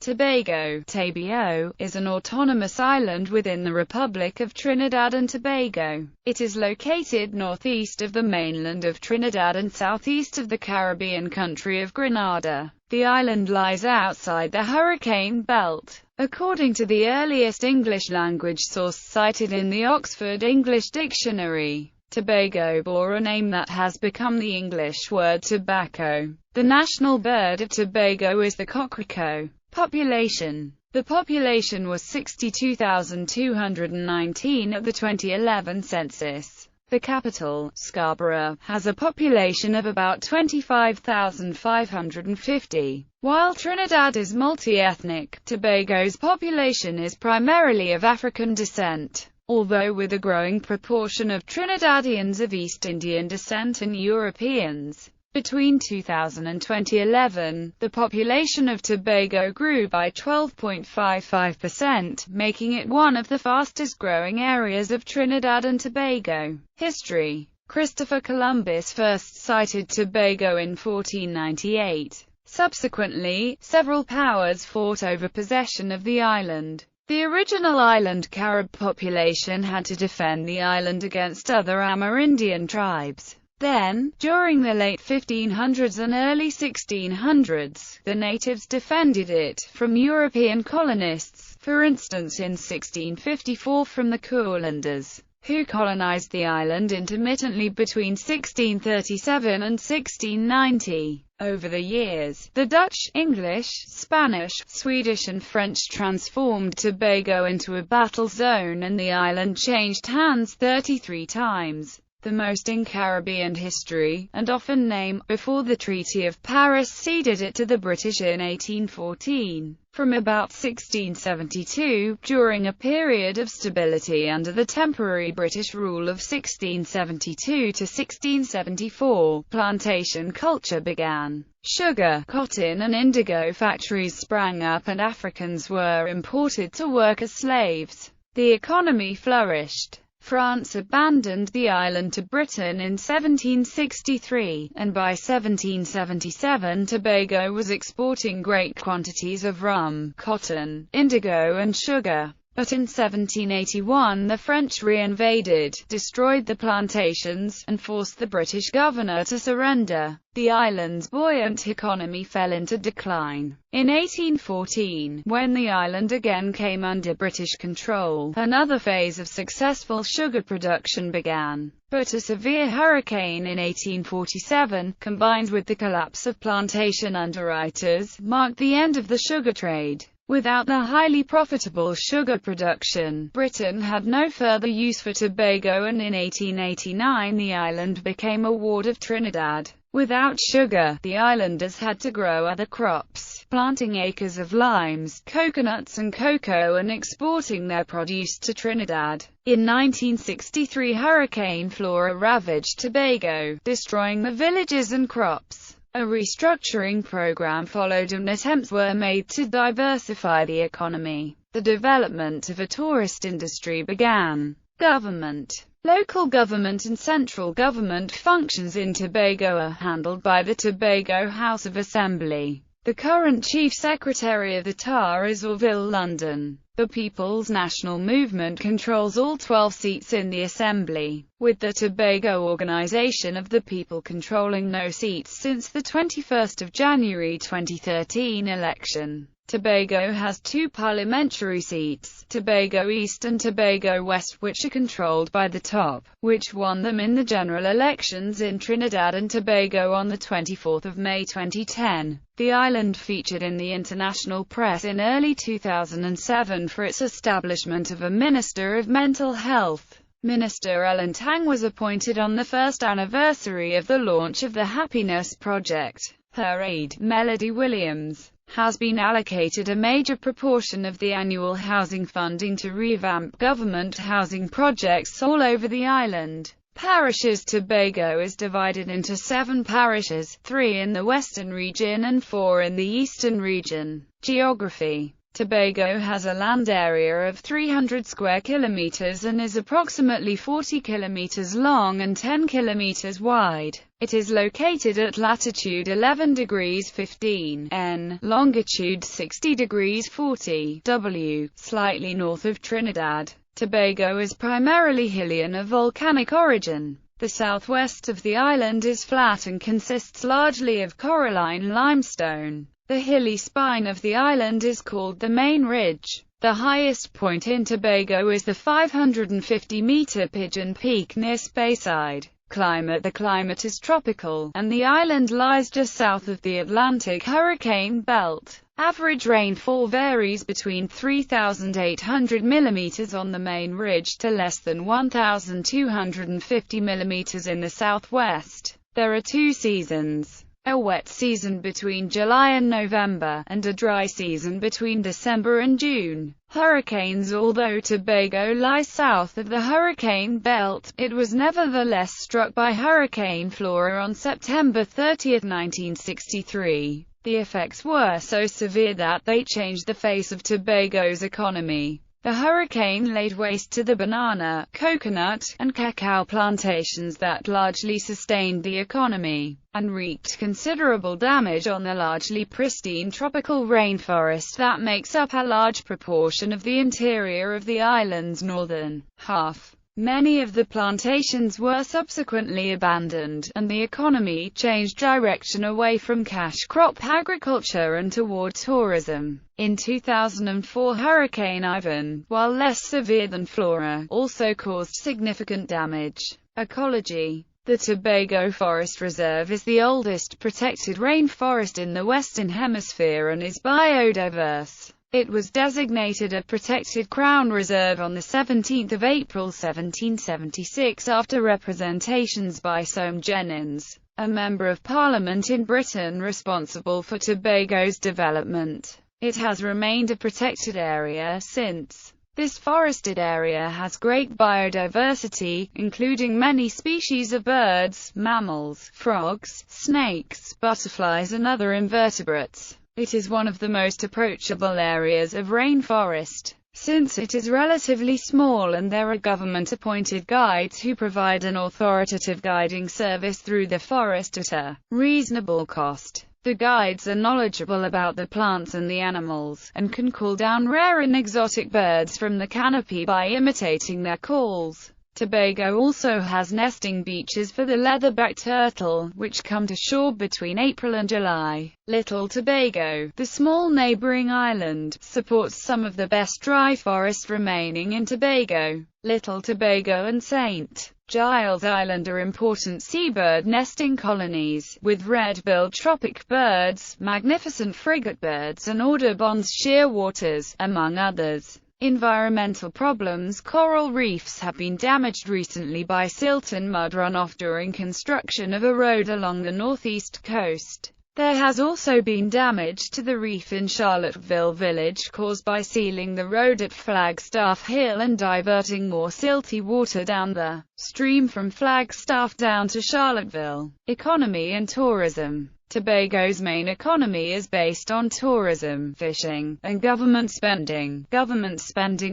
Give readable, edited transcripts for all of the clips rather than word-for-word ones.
Tobago (TBO) is an autonomous island within the Republic of Trinidad and Tobago. It is located northeast of the mainland of Trinidad and southeast of the Caribbean country of Grenada. The island lies outside the hurricane belt. According to the earliest English language source cited in the Oxford English Dictionary, Tobago bore a name that has become the English word tobacco. The national bird of Tobago is the cockrecrow. Population. The population was 62,219 at the 2011 census. The capital, Scarborough, has a population of about 25,550. While Trinidad is multi-ethnic, Tobago's population is primarily of African descent, although with a growing proportion of Trinidadians of East Indian descent and Europeans. Between 2000 and 2011, the population of Tobago grew by 12.55%, making it one of the fastest-growing areas of Trinidad and Tobago. History. Christopher Columbus first sighted Tobago in 1498. Subsequently, several powers fought over possession of the island. The original island Carib population had to defend the island against other Amerindian tribes. Then, during the late 1500s and early 1600s, the natives defended it from European colonists, for instance in 1654 from the Courlanders, who colonized the island intermittently between 1637 and 1690. Over the years, the Dutch, English, Spanish, Swedish and French transformed Tobago into a battle zone and the island changed hands 33 times. The most in Caribbean history, and often named, before the Treaty of Paris ceded it to the British in 1814. From about 1672, during a period of stability under the temporary British rule of 1672 to 1674, plantation culture began. Sugar, cotton and indigo factories sprang up and Africans were imported to work as slaves. The economy flourished. France abandoned the island to Britain in 1763, and by 1777 Tobago was exporting great quantities of rum, cotton, indigo and sugar. But in 1781 the French re-invaded, destroyed the plantations, and forced the British governor to surrender. The island's buoyant economy fell into decline. In 1814, when the island again came under British control, another phase of successful sugar production began. But a severe hurricane in 1847, combined with the collapse of plantation underwriters, marked the end of the sugar trade. Without the highly profitable sugar production, Britain had no further use for Tobago, and in 1889 the island became a ward of Trinidad. Without sugar, the islanders had to grow other crops, planting acres of limes, coconuts and cocoa and exporting their produce to Trinidad. In 1963 Hurricane Flora ravaged Tobago, destroying the villages and crops. A restructuring program followed and attempts were made to diversify the economy. The development of a tourist industry began. Government. Local government and central government functions in Tobago are handled by the Tobago House of Assembly. The current Chief Secretary of the TAR is Orville London. The People's National Movement controls all 12 seats in the Assembly, with the Tobago Organization of the People controlling no seats since the 21st of January 2013 election. Tobago has 2 parliamentary seats, Tobago East and Tobago West, which are controlled by the TOP, which won them in the general elections in Trinidad and Tobago on the 24th of May 2010. The island featured in the international press in early 2007 for its establishment of a Minister of Mental Health. Minister Ellen Tang was appointed on the first anniversary of the launch of the Happiness Project. Her aide, Melody Williams, has been allocated a major proportion of the annual housing funding to revamp government housing projects all over the island. Parishes. Tobago is divided into 7 parishes, 3 in the western region and 4 in the eastern region. Geography. Tobago has a land area of 300 square kilometers and is approximately 40 kilometers long and 10 kilometers wide. It is located at latitude 11 degrees 15 N, longitude 60 degrees 40 W, slightly north of Trinidad. Tobago is primarily hilly and of volcanic origin. The southwest of the island is flat and consists largely of coralline limestone. The hilly spine of the island is called the main ridge. The highest point in Tobago is the 550-meter Pigeon Peak near Speyside. Climate: the climate is tropical, and the island lies just south of the Atlantic hurricane belt. Average rainfall varies between 3,800 mm on the main ridge to less than 1,250 mm in the southwest. There are two seasons: a wet season between July and November, and a dry season between December and June. Hurricanes: although Tobago lies south of the hurricane belt, it was nevertheless struck by Hurricane Flora on September 30, 1963. The effects were so severe that they changed the face of Tobago's economy. The hurricane laid waste to the banana, coconut, and cacao plantations that largely sustained the economy, and wreaked considerable damage on the largely pristine tropical rainforest that makes up a large proportion of the interior of the island's northern half. Many of the plantations were subsequently abandoned, and the economy changed direction away from cash crop agriculture and toward tourism. In 2004, Hurricane Ivan, while less severe than Flora, also caused significant damage. Ecology: the Tobago Forest Reserve is the oldest protected rainforest in the Western Hemisphere and is biodiverse. It was designated a protected Crown Reserve on 17 April 1776 after representations by Soame Jenyns, a Member of Parliament in Britain responsible for Tobago's development. It has remained a protected area since. This forested area has great biodiversity, including many species of birds, mammals, frogs, snakes, butterflies and other invertebrates. It is one of the most approachable areas of rainforest, since it is relatively small and there are government-appointed guides who provide an authoritative guiding service through the forest at a reasonable cost. The guides are knowledgeable about the plants and the animals, and can call down rare and exotic birds from the canopy by imitating their calls. Tobago also has nesting beaches for the leatherback turtle, which come to shore between April and July. Little Tobago, the small neighboring island, supports some of the best dry forest remaining in Tobago. Little Tobago and St. Giles Island are important seabird nesting colonies, with red-billed tropic birds, magnificent frigate birds and Audubon's shearwaters, among others. Environmental problems: coral reefs have been damaged recently by silt and mud runoff during construction of a road along the northeast coast. There has also been damage to the reef in Charlottesville Village caused by sealing the road at Flagstaff Hill and diverting more silty water down the stream from Flagstaff down to Charlottesville. Economy and tourism: Tobago's main economy is based on tourism, fishing, and government spending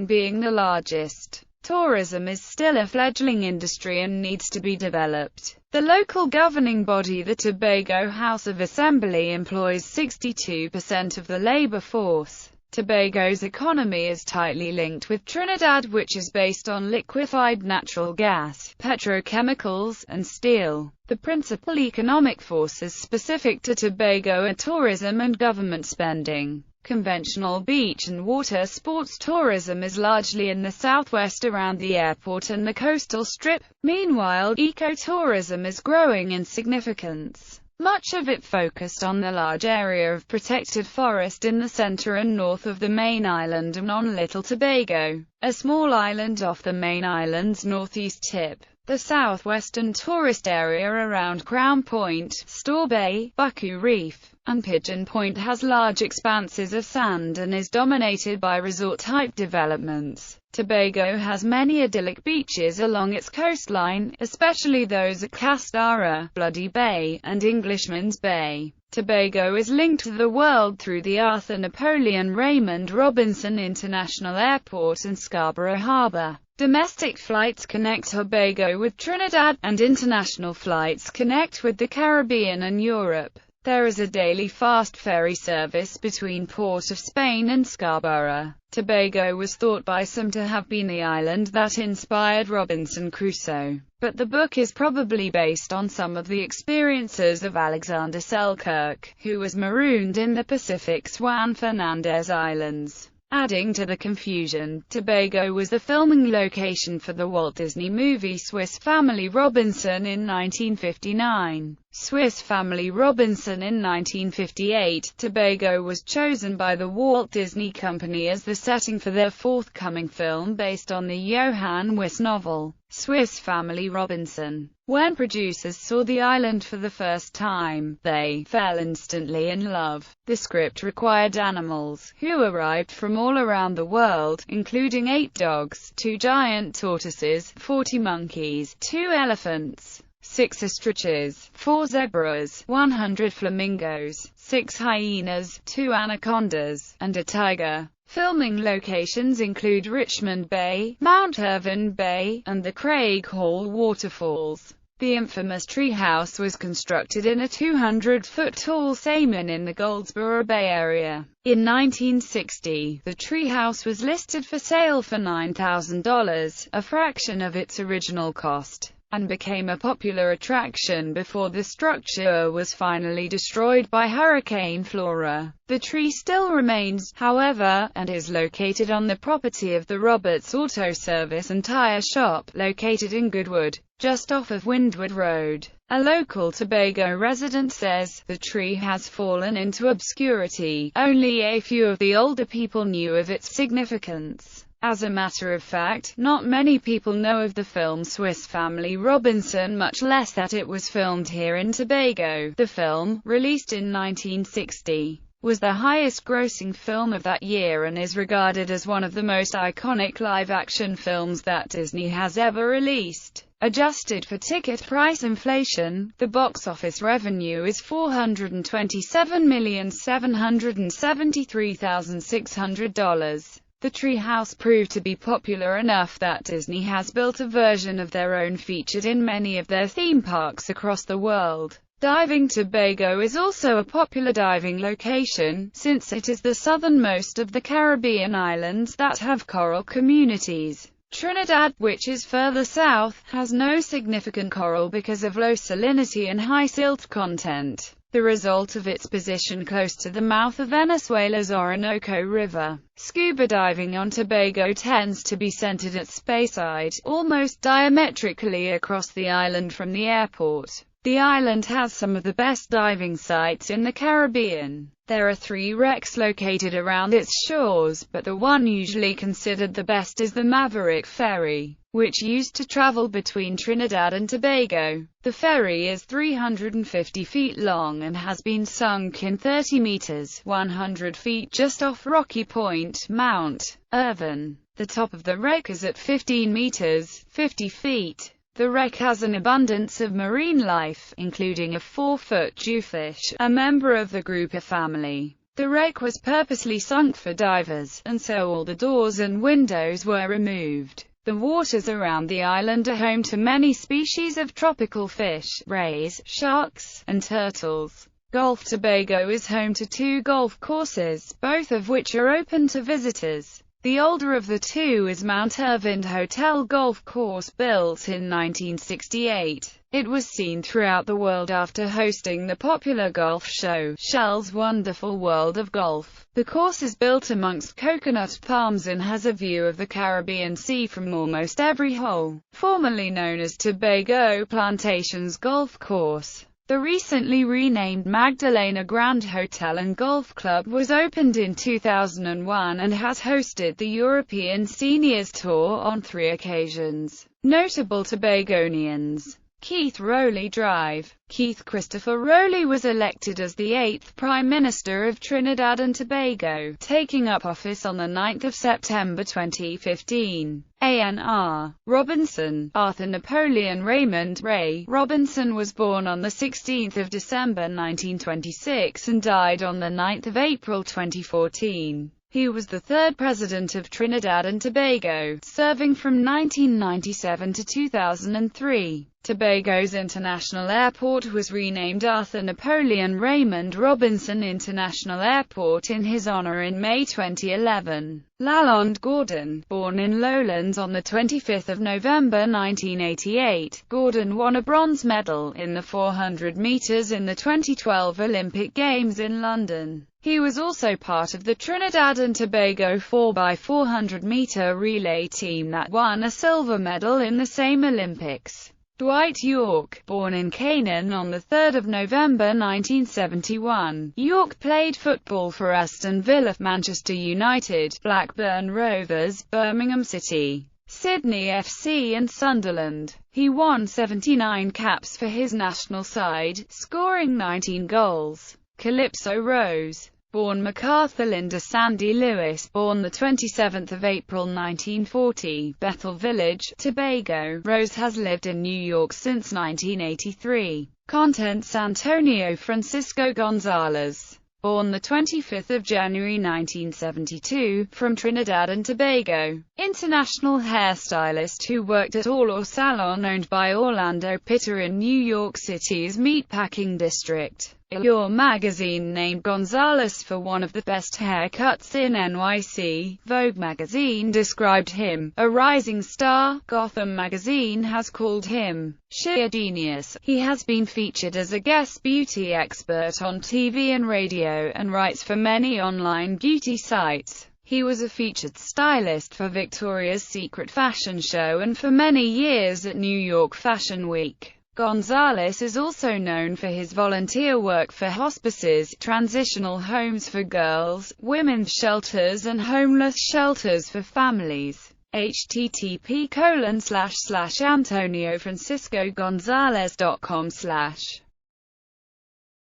being the largest. Tourism is still a fledgling industry and needs to be developed. The local governing body, the Tobago House of Assembly, employs 62% of the labor force. Tobago's economy is tightly linked with Trinidad, which is based on liquefied natural gas, petrochemicals, and steel. The principal economic forces specific to Tobago are tourism and government spending. Conventional beach and water sports tourism is largely in the southwest around the airport and the coastal strip. Meanwhile, ecotourism is growing in significance, much of it focused on the large area of protected forest in the center and north of the main island and on Little Tobago, a small island off the main island's northeast tip. The southwestern tourist area around Crown Point, Store Bay, Bucku Reef, and Pigeon Point has large expanses of sand and is dominated by resort-type developments. Tobago has many idyllic beaches along its coastline, especially those at Castara, Bloody Bay, and Englishman's Bay. Tobago is linked to the world through the Arthur Napoleon Raymond Robinson International Airport and Scarborough Harbour. Domestic flights connect Tobago with Trinidad, and international flights connect with the Caribbean and Europe. There is a daily fast ferry service between Port of Spain and Scarborough. Tobago was thought by some to have been the island that inspired Robinson Crusoe, but the book is probably based on some of the experiences of Alexander Selkirk, who was marooned in the Pacific's Juan Fernandez Islands. Adding to the confusion, Tobago was the filming location for the Walt Disney movie Swiss Family Robinson in 1959. Swiss Family Robinson in 1958, Tobago was chosen by the Walt Disney Company as the setting for their forthcoming film based on the Johann Wyss novel, Swiss Family Robinson. When producers saw the island for the first time, they fell instantly in love. The script required animals, who arrived from all around the world, including 8 dogs, 2 giant tortoises, 40 monkeys, 2 elephants, 6 ostriches, 4 zebras, 100 flamingos, 6 hyenas, 2 anacondas, and a tiger. Filming locations include Richmond Bay, Mount Irvine Bay, and the Craig Hall Waterfalls. The infamous treehouse was constructed in a 200-foot-tall salmon in the Goldsboro Bay area. In 1960, the treehouse was listed for sale for $9,000, a fraction of its original cost, and became a popular attraction before the structure was finally destroyed by Hurricane Flora. The tree still remains, however, and is located on the property of the Roberts Auto Service and Tire Shop, located in Goodwood, just off of Windward Road. A local Tobago resident says, "The tree has fallen into obscurity. Only a few of the older people knew of its significance." As a matter of fact, not many people know of the film Swiss Family Robinson, much less that it was filmed here in Tobago. The film, released in 1960, was the highest-grossing film of that year and is regarded as one of the most iconic live-action films that Disney has ever released. Adjusted for ticket price inflation, the box office revenue is $427,773,600. The treehouse proved to be popular enough that Disney has built a version of their own featured in many of their theme parks across the world. Diving Tobago is also a popular diving location, since it is the southernmost of the Caribbean islands that have coral communities. Trinidad, which is further south, has no significant coral because of low salinity and high silt content, the result of its position close to the mouth of Venezuela's Orinoco River. Scuba diving on Tobago tends to be centered at Speyside, almost diametrically across the island from the airport. The island has some of the best diving sites in the Caribbean. There are 3 wrecks located around its shores, but the one usually considered the best is the Maverick Ferry, which used to travel between Trinidad and Tobago. The ferry is 350 feet long and has been sunk in 30 meters, 100 feet just off Rocky Point, Mount Irvine. The top of the wreck is at 15 meters, 50 feet. The wreck has an abundance of marine life, including a 4-foot jewfish, a member of the grouper family. The wreck was purposely sunk for divers, and so all the doors and windows were removed. The waters around the island are home to many species of tropical fish, rays, sharks, and turtles. Gulf Tobago is home to 2 golf courses, both of which are open to visitors. The older of the 2 is Mount Irvine Hotel Golf Course, built in 1968. It was seen throughout the world after hosting the popular golf show, Shell's Wonderful World of Golf. The course is built amongst coconut palms and has a view of the Caribbean Sea from almost every hole. Formerly known as Tobago Plantations Golf Course, the recently renamed Magdalena Grand Hotel and Golf Club was opened in 2001 and has hosted the European Seniors Tour on 3 occasions. Notable Tobagonians: Keith Rowley Drive. Keith Christopher Rowley was elected as the 8th Prime Minister of Trinidad and Tobago, taking up office on 9 September 2015. ANR. Robinson. Arthur Napoleon Raymond Ray Robinson was born on 16 December 1926 and died on 9 April 2014. He was the third president of Trinidad and Tobago, serving from 1997 to 2003. Tobago's international airport was renamed Arthur Napoleon Raymond Robinson International Airport in his honor in May 2011. Lalonde Gordon. Born in Lowlands on 25 November 1988, Gordon won a bronze medal in the 400 meters in the 2012 Olympic Games in London. He was also part of the Trinidad and Tobago 4x400 meter relay team that won a silver medal in the same Olympics. Dwight York. Born in Canaan on 3 November 1971, York played football for Aston Villa, Manchester United, Blackburn Rovers, Birmingham City, Sydney FC and Sunderland. He won 79 caps for his national side, scoring 19 goals. Calypso Rose. Born MacArthur Linda Sandy Lewis, born 27 April 1940, Bethel Village, Tobago. Rose has lived in New York since 1983. Contents: Antonio Francisco Gonzalez. Born 25 January 1972, from Trinidad and Tobago. International hairstylist who worked at Allure Salon owned by Orlando Pitter in New York City's meatpacking district. Allure magazine named Gonzalez for one of the best haircuts in NYC. Vogue magazine described him a rising star. Gotham magazine has called him sheer genius. He has been featured as a guest beauty expert on TV and radio, and writes for many online beauty sites. He was a featured stylist for Victoria's Secret fashion show and for many years at New York Fashion Week. Gonzalez is also known for his volunteer work for hospices, transitional homes for girls, women's shelters and homeless shelters for families. http://AntonioFranciscoGonzalez.com/